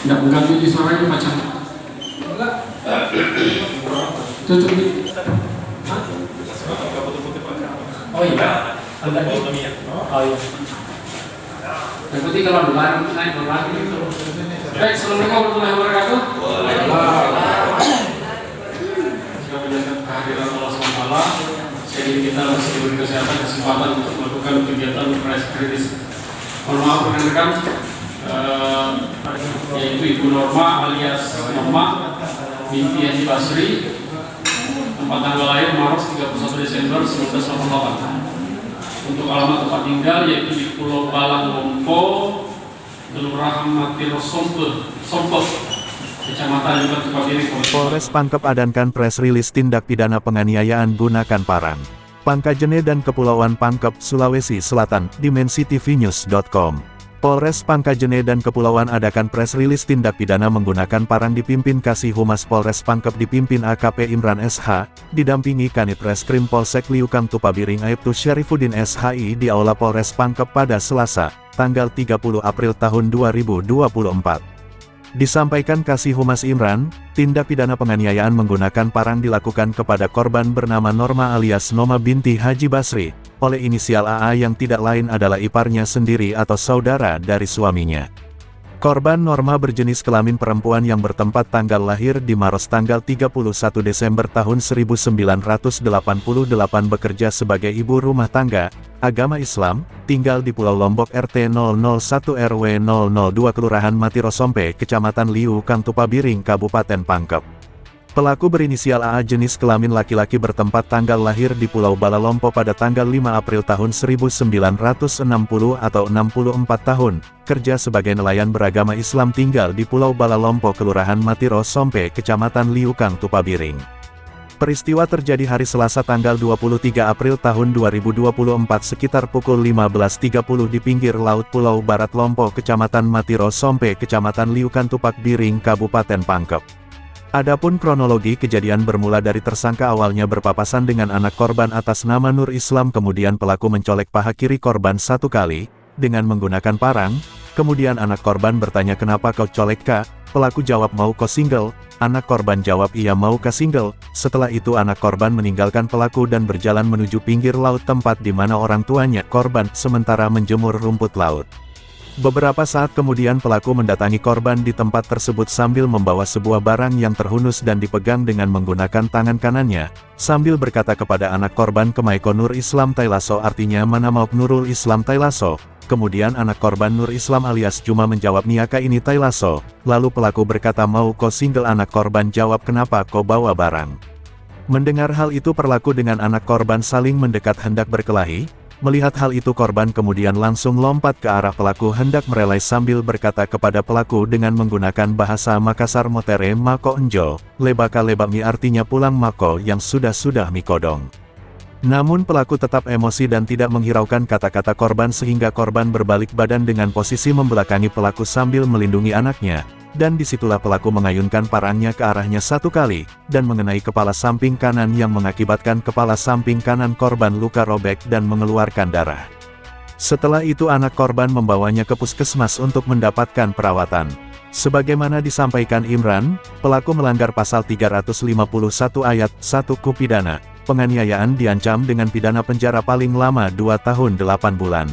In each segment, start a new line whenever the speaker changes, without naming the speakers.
Nggak mengganggu di suaranya Pak Chan. Tutup nih. Oh iya. Oh iya. Yang penting kalau naik lagi itu. Baik, assalamualaikum warahmatullahi wabarakatuh. Jika menjaga kehadiran Allah SWT, sehingga kita masih diberi kesehatan kesempatan untuk melakukan kegiatan press release. Mohon maaf rekan-rekan, yaitu Ibu Norma alias Mama binti Haji Basri, tempat tanggal lahir Maros 31 Desember 1988. Untuk alamat tempat tinggal yaitu di Pulau Balang Lompo, Kelurahan Matiro Sompok, Kecamatan Jember Tupabiri.
Polres Pangkep adankan press rilis tindak pidana penganiayaan gunakan parang. Pangkajene dan Kepulauan Pangkep, Sulawesi Selatan, dimensitv.news.com. Polres Pangkajene dan Kepulauan adakan press rilis tindak pidana menggunakan parang dipimpin Kasih Humas Polres Pangkep dipimpin AKP Imran SH, didampingi Kanit Reskrim Polsek Liukang Tupabiring Aibtu Syarifuddin SHI di Aula Polres Pangkep pada Selasa, tanggal 30 April tahun 2024. Disampaikan Kasih Humas Imran, tindak pidana penganiayaan menggunakan parang dilakukan kepada korban bernama Norma alias Noma binti Haji Basri, oleh inisial AA yang tidak lain adalah iparnya sendiri atau saudara dari suaminya. Korban Norma berjenis kelamin perempuan yang bertempat tanggal lahir di Maros tanggal 31 Desember tahun 1988 bekerja sebagai ibu rumah tangga, agama Islam, tinggal di Pulau Lombok RT 001 RW 002 Kelurahan Matiro Sompe, Kecamatan Liukang Tupabiring, Kabupaten Pangkep. Pelaku berinisial AA jenis kelamin laki-laki bertempat tanggal lahir di Pulau Balalompo pada tanggal 5 April tahun 1960 atau 64 tahun, kerja sebagai nelayan beragama Islam tinggal di Pulau Balalompo Kelurahan Matiro Sompe, Kecamatan Liukang Tupabiring. Peristiwa terjadi hari Selasa tanggal 23 April tahun 2024 sekitar pukul 15.30 di pinggir laut Pulau Barat Lompo, Kecamatan Matiro Sompe, Kecamatan Liukang Tupabiring, Kabupaten Pangkep. Adapun kronologi kejadian bermula dari tersangka awalnya berpapasan dengan anak korban atas nama Nur Islam, kemudian pelaku mencolek paha kiri korban satu kali, dengan menggunakan parang, kemudian anak korban bertanya kenapa kau colek kak, pelaku jawab mau kau single, anak korban jawab iya mau kak single, setelah itu anak korban meninggalkan pelaku dan berjalan menuju pinggir laut tempat di mana orang tuanya korban sementara menjemur rumput laut. Beberapa saat kemudian pelaku mendatangi korban di tempat tersebut sambil membawa sebuah barang yang terhunus dan dipegang dengan menggunakan tangan kanannya, sambil berkata kepada anak korban Kemaiko Nur Islam Tailaso artinya mana mau Nurul Islam Tailaso. Kemudian anak korban Nur Islam alias Juma menjawab niaka ini Tailaso, lalu pelaku berkata mau kau single, anak korban jawab kenapa kau bawa barang. Mendengar hal itu pelaku dengan anak korban saling mendekat hendak berkelahi. Melihat hal itu korban kemudian langsung lompat ke arah pelaku hendak merelai sambil berkata kepada pelaku dengan menggunakan bahasa Makassar motere mako enjo, lebaka lebak mi artinya pulang mako yang sudah mi kodong. Namun pelaku tetap emosi dan tidak menghiraukan kata-kata korban sehingga korban berbalik badan dengan posisi membelakangi pelaku sambil melindungi anaknya, dan disitulah pelaku mengayunkan parangnya ke arahnya satu kali, dan mengenai kepala samping kanan yang mengakibatkan kepala samping kanan korban luka robek dan mengeluarkan darah. Setelah itu anak korban membawanya ke puskesmas untuk mendapatkan perawatan. Sebagaimana disampaikan Imran, pelaku melanggar pasal 351 ayat 1 KUH pidana, penganiayaan diancam dengan pidana penjara paling lama 2 tahun 8 bulan.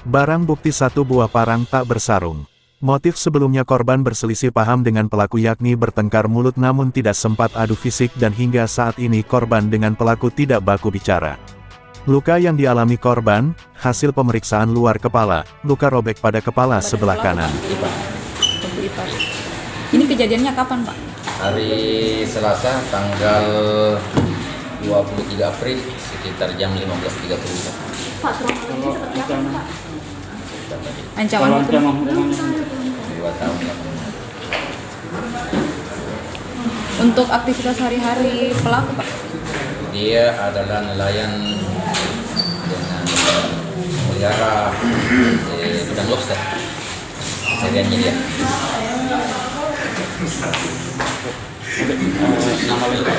Barang bukti 1 buah parang tak bersarung. Motif sebelumnya korban berselisih paham dengan pelaku yakni bertengkar mulut namun tidak sempat adu fisik dan hingga saat ini korban dengan pelaku tidak baku bicara. Luka yang dialami korban, hasil pemeriksaan luar kepala, luka robek pada kepala sebelah kanan.
Ini kejadiannya kapan Pak?
Hari Selasa tanggal 23 April sekitar jam 15.30.
Pak, kronologinya seperti apa Pak? Ancaman hukum
2 tahun.
untuk aktivitas sehari-hari pelaku Pak?
Dia adalah nelayan dengan memelihara udang lobster. Sehariannya dia.
Nama lengkap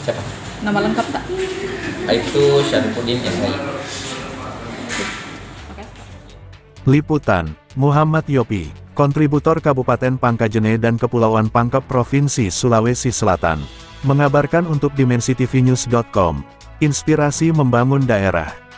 Siapa?
Nama lengkap tak?
Itu Syarifuddin SHI.
Liputan, Muhammad Yopi, kontributor Kabupaten Pangkajene dan Kepulauan Pangkep Provinsi Sulawesi Selatan, mengabarkan untuk dimensitivinews.com, inspirasi membangun daerah.